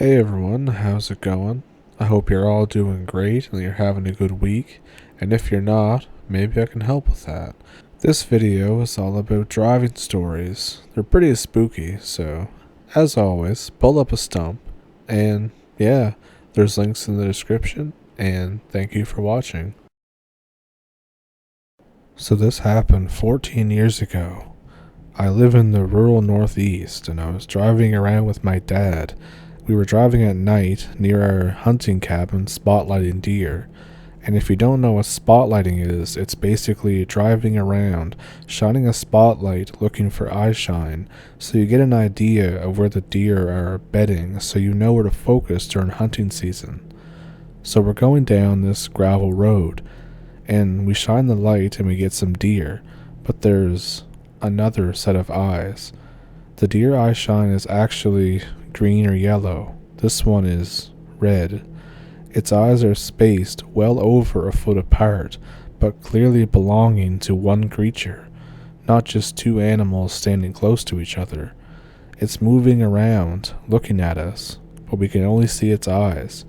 Hey everyone, how's it going? I hope you're all doing great and you're having a good week, and if you're not, maybe I can help with that. This video is all about driving stories. They're pretty spooky, so as always, pull up a stump, and yeah, there's links in the description, and thank you for watching. So this happened 14 years ago. I live in the rural Northeast, and I was driving around with my dad. We were driving at night near our hunting cabin spotlighting deer. And if you don't know what spotlighting is, it's basically driving around, shining a spotlight looking for eye shine, so you get an idea of where the deer are bedding so you know where to focus during hunting season. So we're going down this gravel road, and we shine the light and we get some deer, but there's another set of eyes. The deer eye shine is actually green or yellow. This one is red. Its eyes are spaced well over a foot apart, but clearly belonging to one creature, not just two animals standing close to each other. It's moving around, looking at us, but we can only see its eyes.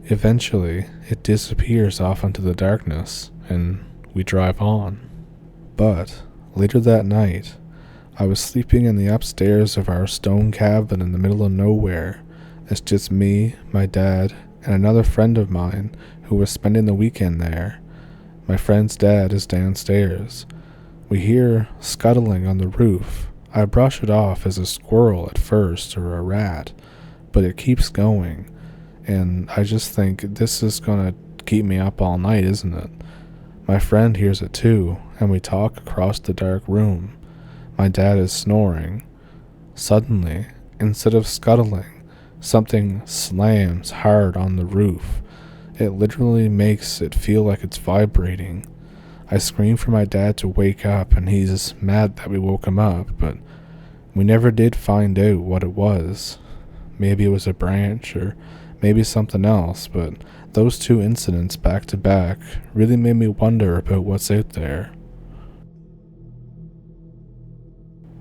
Eventually, it disappears off into the darkness, and we drive on. But later that night, I was sleeping in the upstairs of our stone cabin in the middle of nowhere. It's just me, my dad, and another friend of mine who was spending the weekend there. My friend's dad is downstairs. We hear scuttling on the roof. I brush it off as a squirrel at first or a rat, but it keeps going, and I just think this is gonna keep me up all night, isn't it? My friend hears it too, and we talk across the dark room. My dad is snoring. Suddenly, instead of scuttling, something slams hard on the roof. It literally makes it feel like it's vibrating. I scream for my dad to wake up, and he's mad that we woke him up, but we never did find out what it was. Maybe it was a branch, or maybe something else, but those two incidents back to back really made me wonder about what's out there.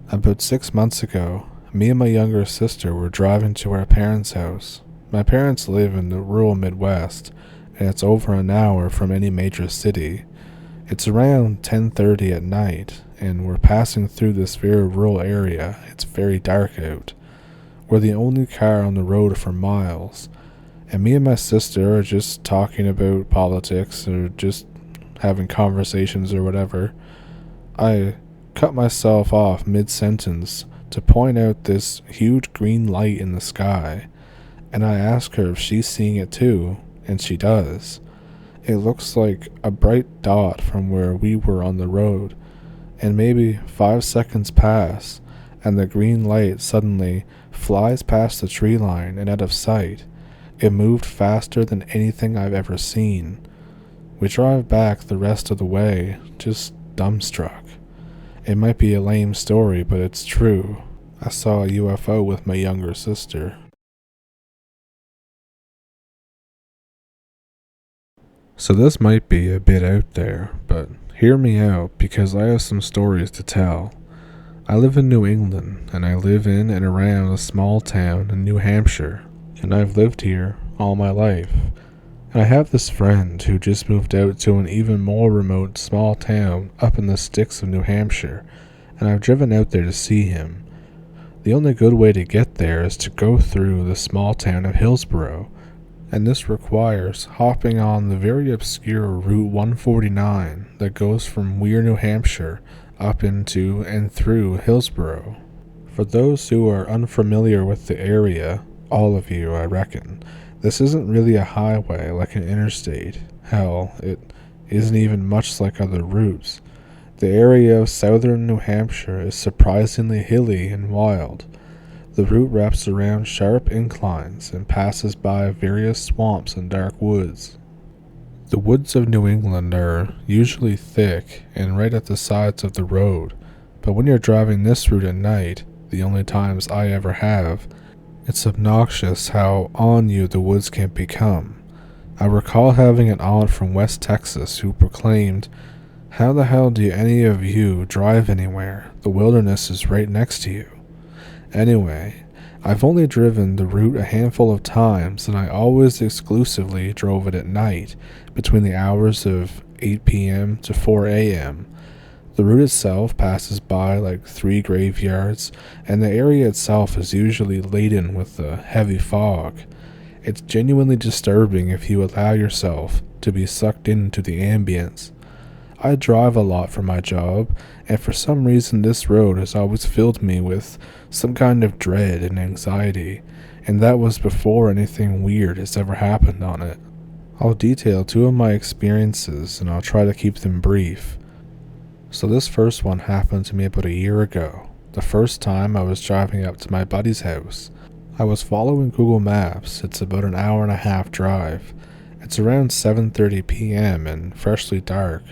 About 6 months ago, me and my younger sister were driving to our parents' house. My parents live in the rural Midwest, and it's over an hour from any major city. It's around 10:30 at night, and we're passing through this very rural area. It's very dark out. We're the only car on the road for miles, and me and my sister are just talking about politics or just having conversations or whatever. I cut myself off mid-sentence to point out this huge green light in the sky, and I ask her if she's seeing it too, and she does. It looks like a bright dot from where we were on the road, and maybe 5 seconds pass, and the green light suddenly flies past the tree line and out of sight. It moved faster than anything I've ever seen. We drive back the rest of the way, just dumbstruck. It might be a lame story, but it's true. I saw a UFO with my younger sister. So this might be a bit out there, but hear me out because I have some stories to tell. I live in New England, and I live in and around a small town in New Hampshire, and I've lived here all my life. And I have this friend who just moved out to an even more remote small town up in the sticks of New Hampshire, and I've driven out there to see him. The only good way to get there is to go through the small town of Hillsborough, and this requires hopping on the very obscure Route 149 that goes from Weir, New Hampshire up into and through Hillsborough. For those who are unfamiliar with the area, all of you I reckon, this isn't really a highway like an interstate. Hell, it isn't even much like other routes. The area of southern New Hampshire is surprisingly hilly and wild. The route wraps around sharp inclines and passes by various swamps and dark woods. The woods of New England are usually thick and right at the sides of the road, but when you're driving this route at night, the only times I ever have, it's obnoxious how on you the woods can become. I recall having an aunt from West Texas who proclaimed, "How the hell do any of you drive anywhere? The wilderness is right next to you." Anyway, I've only driven the route a handful of times, and I always exclusively drove it at night, between the hours of 8 p.m. to 4 a.m. The route itself passes by like 3 graveyards, and the area itself is usually laden with a heavy fog. It's genuinely disturbing if you allow yourself to be sucked into the ambience. I drive a lot for my job, and for some reason this road has always filled me with some kind of dread and anxiety, and that was before anything weird has ever happened on it. I'll detail 2 of my experiences, and I'll try to keep them brief. So this first one happened to me about a year ago, the first time I was driving up to my buddy's house. I was following Google Maps. It's about an hour and a half drive. It's around 7:30 p.m. and freshly dark.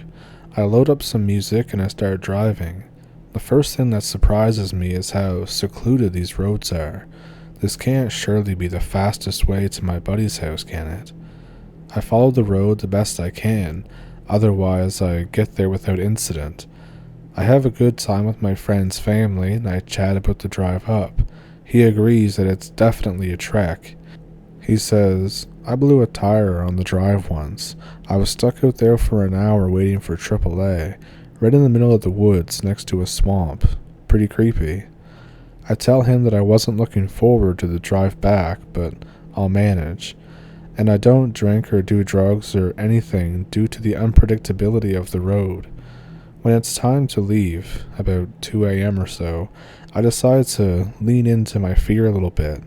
I load up some music and I start driving. The first thing that surprises me is how secluded these roads are. This can't surely be the fastest way to my buddy's house, can it? I follow the road the best I can, otherwise I get there without incident. I have a good time with my friend's family and I chat about the drive up. He agrees that it's definitely a trek. He says, "I blew a tire on the drive once. I was stuck out there for an hour waiting for AAA, right in the middle of the woods next to a swamp. Pretty creepy." I tell him that I wasn't looking forward to the drive back, but I'll manage. And I don't drink or do drugs or anything due to the unpredictability of the road. When it's time to leave, about 2 a.m. or so, I decide to lean into my fear a little bit.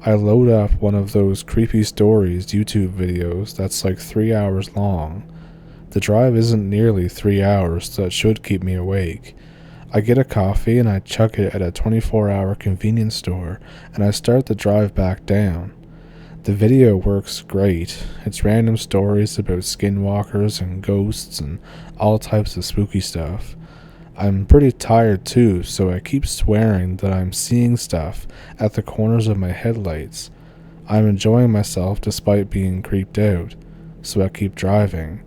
I load up one of those creepy stories YouTube videos that's like 3 hours long. The drive isn't nearly 3 hours, so it should keep me awake. I get a coffee and I chuck it at a 24-hour convenience store, and I start the drive back down. The video works great. It's random stories about skinwalkers and ghosts and all types of spooky stuff. I'm pretty tired too, so I keep swearing that I'm seeing stuff at the corners of my headlights. I'm enjoying myself despite being creeped out, so I keep driving.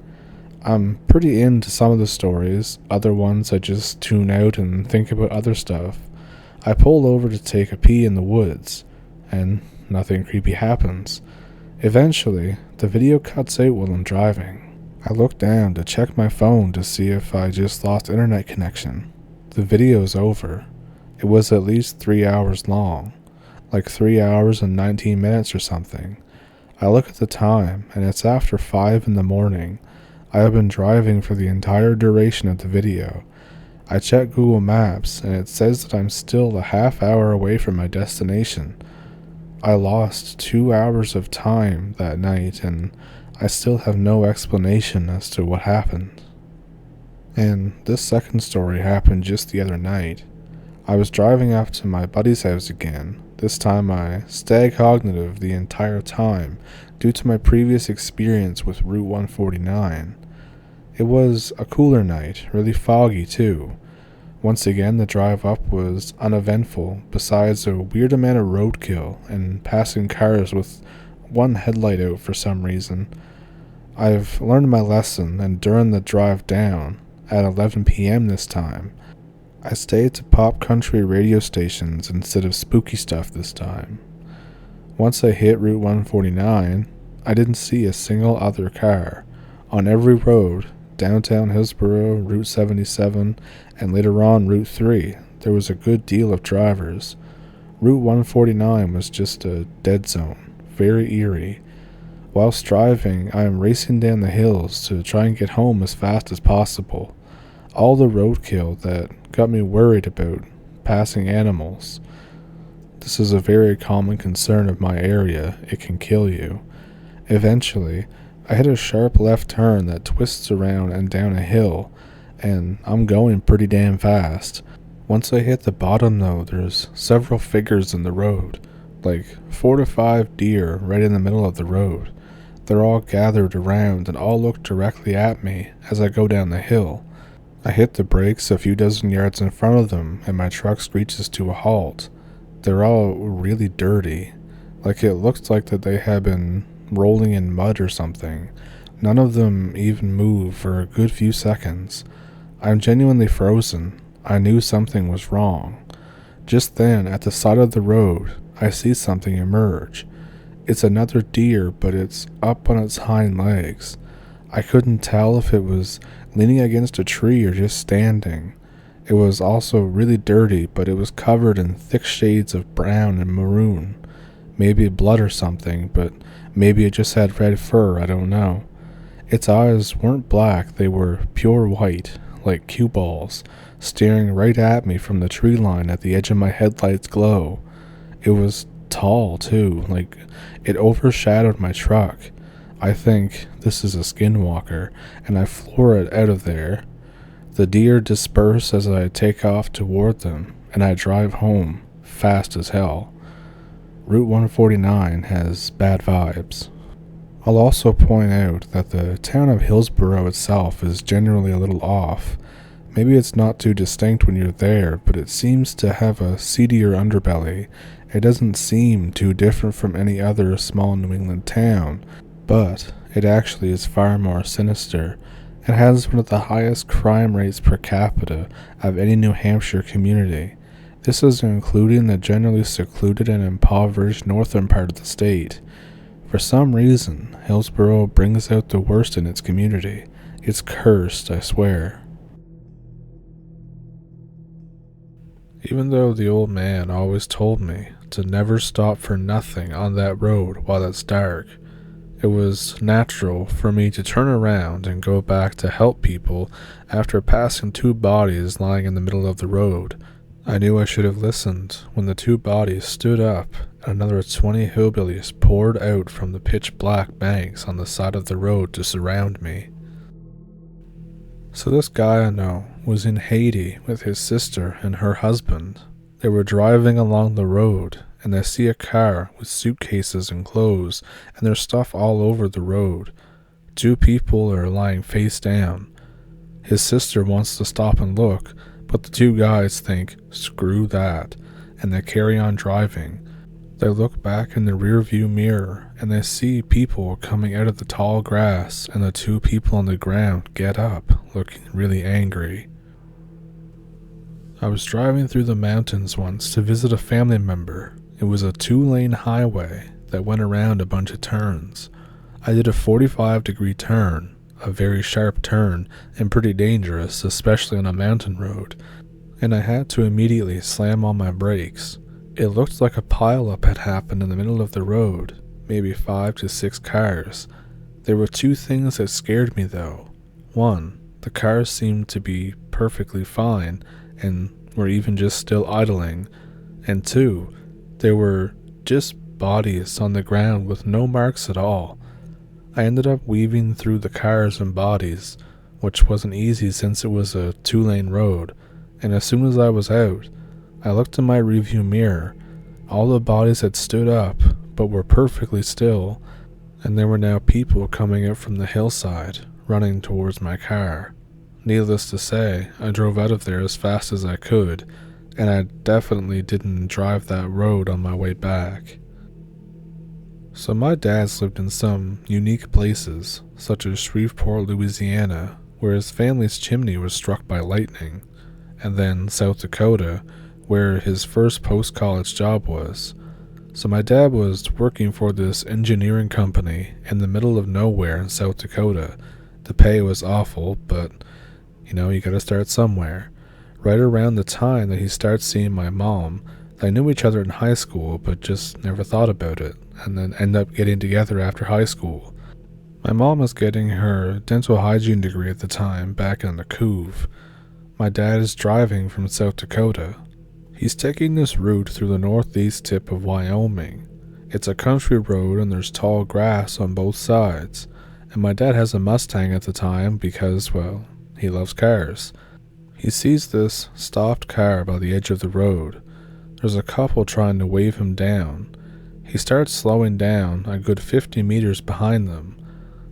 I'm pretty into some of the stories, other ones I just tune out and think about other stuff. I pull over to take a pee in the woods, and nothing creepy happens. Eventually, the video cuts out while I'm driving. I look down to check my phone to see if I just lost internet connection. The video's over. It was at least 3 hours long, like 3 hours and 19 minutes or something. I look at the time, and it's after 5 in the morning. I have been driving for the entire duration of the video. I check Google Maps, and it says that I'm still a half hour away from my destination. I lost 2 hours of time that night, and I still have no explanation as to what happened. And this second story happened just the other night. I was driving up to my buddy's house again. This time I stayed cognitive the entire time due to my previous experience with Route 149. It was a cooler night, really foggy too. Once again, the drive up was uneventful, besides a weird amount of roadkill and passing cars with one headlight out for some reason. I've learned my lesson, and during the drive down, at 11 p.m. this time, I stayed to pop country radio stations instead of spooky stuff this time. Once I hit Route 149, I didn't see a single other car. On every road, downtown Hillsborough, Route 77, and later on Route 3, there was a good deal of drivers. Route 149 was just a dead zone, very eerie. Whilst driving, I am racing down the hills to try and get home as fast as possible. All the roadkill that got me worried about passing animals. This is a very common concern of my area. It can kill you. Eventually, I hit a sharp left turn that twists around and down a hill, and I'm going pretty damn fast. Once I hit the bottom though, there's several figures in the road, like 4 to 5 deer right in the middle of the road. They're all gathered around and all look directly at me as I go down the hill. I hit the brakes a few dozen yards in front of them and my truck screeches to a halt. They're all really dirty, like it looks like that they had been rolling in mud or something. None of them even move for a good few seconds. I'm genuinely frozen. I knew something was wrong. Just then, at the side of the road, I see something emerge. It's another deer, but it's up on its hind legs. I couldn't tell if it was leaning against a tree or just standing. It was also really dirty, but it was covered in thick shades of brown and maroon. Maybe blood or something, but maybe it just had red fur, I don't know. Its eyes weren't black, they were pure white, like cue balls, staring right at me from the tree line at the edge of my headlight's glow. It was tall, too, like it overshadowed my truck. I think this is a skinwalker, and I floor it out of there. The deer disperse as I take off toward them, and I drive home, fast as hell. Route 149 has bad vibes. I'll also point out that the town of Hillsborough itself is generally a little off. Maybe it's not too distinct when you're there, but it seems to have a seedier underbelly. It doesn't seem too different from any other small New England town, but it actually is far more sinister. It has one of the highest crime rates per capita of any New Hampshire community. This is including the generally secluded and impoverished northern part of the state. For some reason, Hillsborough brings out the worst in its community. It's cursed, I swear. Even though the old man always told me to never stop for nothing on that road while it's dark, it was natural for me to turn around and go back to help people after passing two bodies lying in the middle of the road. I knew I should have listened when the two bodies stood up and another 20 hillbillies poured out from the pitch-black banks on the side of the road to surround me. So this guy I know was in Haiti with his sister and her husband. They were driving along the road, and they see a car with suitcases and clothes, and there's stuff all over the road. Two people are lying face down. His sister wants to stop and look, but the two guys think, screw that, and they carry on driving. They look back in the rearview mirror, and they see people coming out of the tall grass, and the two people on the ground get up, looking really angry. I was driving through the mountains once to visit a family member. It was a 2-lane highway that went around a bunch of turns. I did a 45-degree turn, a very sharp turn, and pretty dangerous, especially on a mountain road, and I had to immediately slam on my brakes. It looked like a pileup had happened in the middle of the road, maybe 5 to 6 cars. There were two things that scared me though. One, the cars seemed to be perfectly fine, and were even just still idling, and two, there were just bodies on the ground with no marks at all. I ended up weaving through the cars and bodies, which wasn't easy since it was a 2-lane road, and as soon as I was out, I looked in my rearview mirror. All the bodies had stood up, but were perfectly still, and there were now people coming out from the hillside, running towards my car. Needless to say, I drove out of there as fast as I could, and I definitely didn't drive that road on my way back. So my dad's lived in some unique places, such as Shreveport, Louisiana, where his family's chimney was struck by lightning, and then South Dakota, where his first post-college job was. So my dad was working for this engineering company in the middle of nowhere in South Dakota. The pay was awful, but you gotta start somewhere. Right around the time that he starts seeing my mom, they knew each other in high school, but just never thought about it, and then end up getting together after high school. My mom was getting her dental hygiene degree at the time, back in the Couve. My dad is driving from South Dakota. He's taking this route through the northeast tip of Wyoming. It's a country road and there's tall grass on both sides, and my dad has a Mustang at the time because, well, he loves cars. He sees this stopped car by the edge of the road. There's a couple trying to wave him down. He starts slowing down a good 50 meters behind them.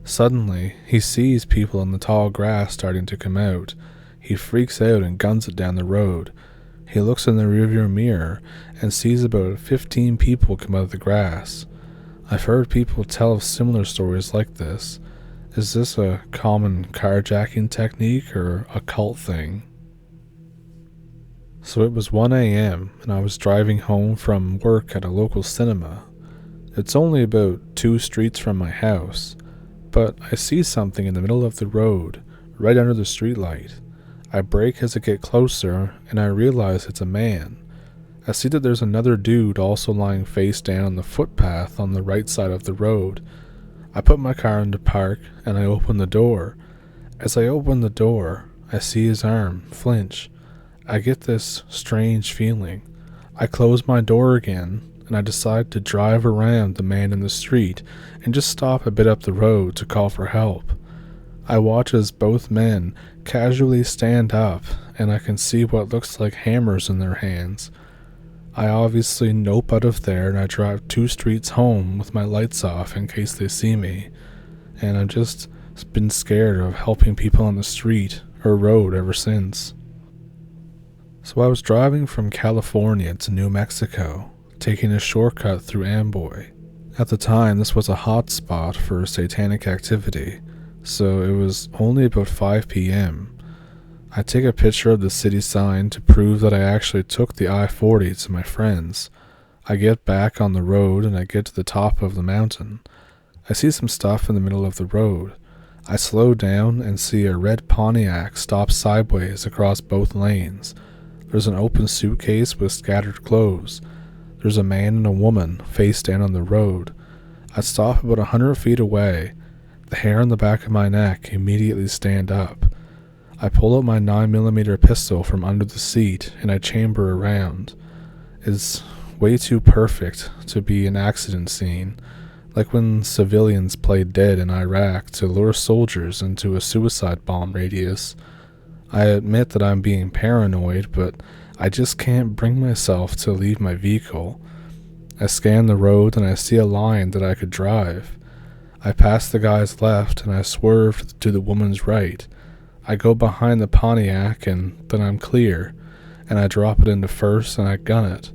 Suddenly, he sees people in the tall grass starting to come out. He freaks out and guns it down the road. He looks in the rearview mirror and sees about 15 people come out of the grass. I've heard people tell of similar stories like this. Is this a common carjacking technique or a cult thing? So it was 1 a.m., and I was driving home from work at a local cinema. It's only about 2 streets from my house, but I see something in the middle of the road, right under the streetlight. I brake as I get closer, and I realize it's a man. I see that there's another dude also lying face down on the footpath on the right side of the road. I put my car into park, and I open the door. As I open the door, I see his arm flinch. I get this strange feeling. I close my door again, and I decide to drive around the man in the street and just stop a bit up the road to call for help. I watch as both men casually stand up, and I can see what looks like hammers in their hands. I obviously nope out of there, and I drive 2 streets home with my lights off in case they see me, and I've just been scared of helping people on the street or road ever since. So I was driving from California to New Mexico, taking a shortcut through Amboy. At the time, this was a hot spot for satanic activity, so it was only about 5 p.m. I take a picture of the city sign to prove that I actually took the I-40 to my friends. I get back on the road and I get to the top of the mountain. I see some stuff in the middle of the road. I slow down and see a red Pontiac stop sideways across both lanes. There's an open suitcase with scattered clothes. There's a man and a woman face down on the road. I stop about 100 feet away. The hair on the back of my neck immediately stand up. I pull out my 9mm pistol from under the seat and I chamber around. It's way too perfect to be an accident scene, like when civilians play dead in Iraq to lure soldiers into a suicide bomb radius. I admit that I'm being paranoid, but I just can't bring myself to leave my vehicle. I scan the road and I see a line that I could drive. I pass the guy's left and I swerve to the woman's right. I go behind the Pontiac and then I'm clear, and I drop it into first and I gun it.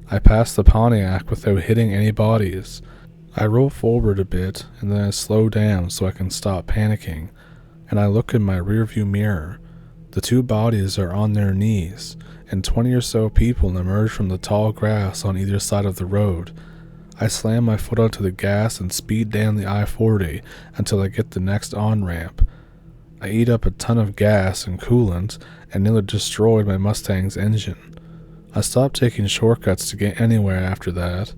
I pass the Pontiac without hitting any bodies. I roll forward a bit and then I slow down so I can stop panicking, and I look in my rearview mirror. The 2 bodies are on their knees, and 20 or so people emerge from the tall grass on either side of the road. I slam my foot onto the gas and speed down the I-40 until I get the next on-ramp. I eat up a ton of gas and coolant and nearly destroyed my Mustang's engine. I stopped taking shortcuts to get anywhere after that.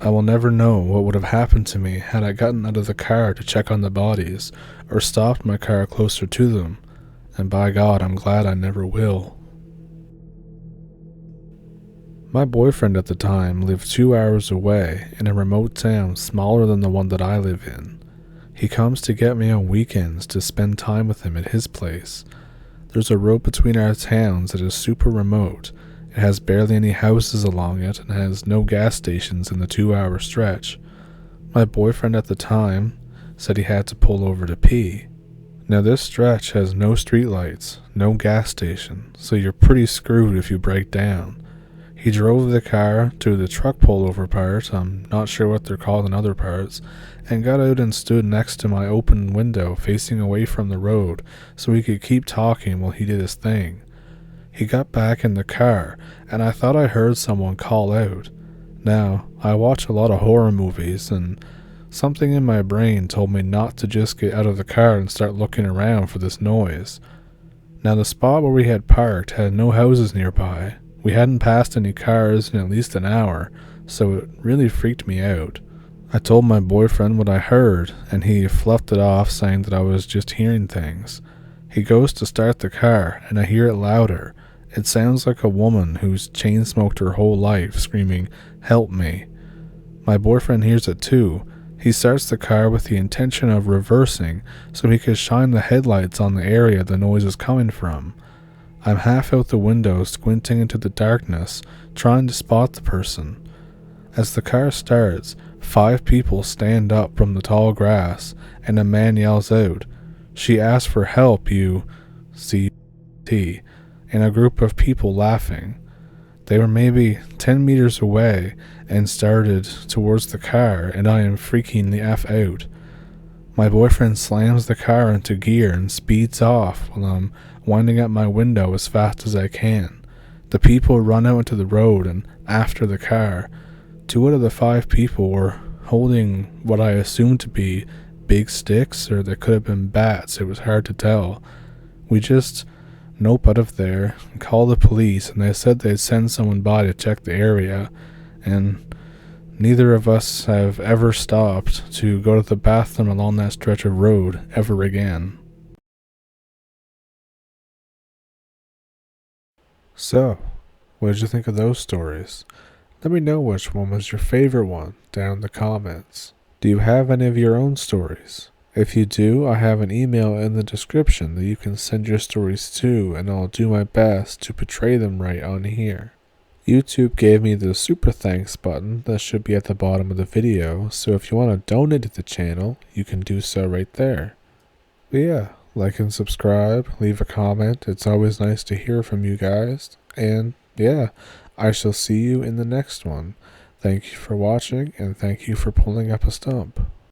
I will never know what would have happened to me had I gotten out of the car to check on the bodies or stopped my car closer to them, and by God, I'm glad I never will. My boyfriend at the time lived 2 hours away in a remote town smaller than the one that I live in. He comes to get me on weekends to spend time with him at his place. There's a road between our towns that is super remote. It has barely any houses along it and has no gas stations in the 2-hour stretch. My boyfriend at the time said he had to pull over to pee. Now this stretch has no streetlights, no gas station, so you're pretty screwed if you break down. He drove the car to the truck pullover part, I'm not sure what they're called in other parts, and got out and stood next to my open window facing away from the road so he could keep talking while he did his thing. He got back in the car, and I thought I heard someone call out. Now, I watch a lot of horror movies, and something in my brain told me not to just get out of the car and start looking around for this noise. Now, the spot where we had parked had no houses nearby. We hadn't passed any cars in at least an hour, so it really freaked me out. I told my boyfriend what I heard, and he fluffed it off saying that I was just hearing things. He goes to start the car, and I hear it louder. It sounds like a woman who's chain-smoked her whole life, screaming, "Help me." My boyfriend hears it too. He starts the car with the intention of reversing so he could shine the headlights on the area the noise is coming from. I'm half out the window, squinting into the darkness, trying to spot the person. As the car starts, 5 people stand up from the tall grass, and a man yells out, "She asked for help, you C.T." and a group of people laughing. They were maybe 10 meters away and started towards the car, and I am freaking the F out. My boyfriend slams the car into gear and speeds off while I'm winding up my window as fast as I can. The people run out into the road and after the car. 2 out of the 5 people were holding what I assumed to be big sticks, or they could have been bats. It was hard to tell. We just nope out of there and called the police, and they said they'd send someone by to check the area, and neither of us have ever stopped to go to the bathroom along that stretch of road ever again. So, what did you think of those stories? Let me know which one was your favorite one down in the comments. Do you have any of your own stories? If you do, I have an email in the description that you can send your stories to, and I'll do my best to portray them right on here. YouTube gave me the super thanks button that should be at the bottom of the video, so if you want to donate to the channel, you can do so right there. But yeah, like and subscribe, leave a comment. It's always nice to hear from you guys. And yeah, I shall see you in the next one. Thank you for watching, and thank you for pulling up a stump.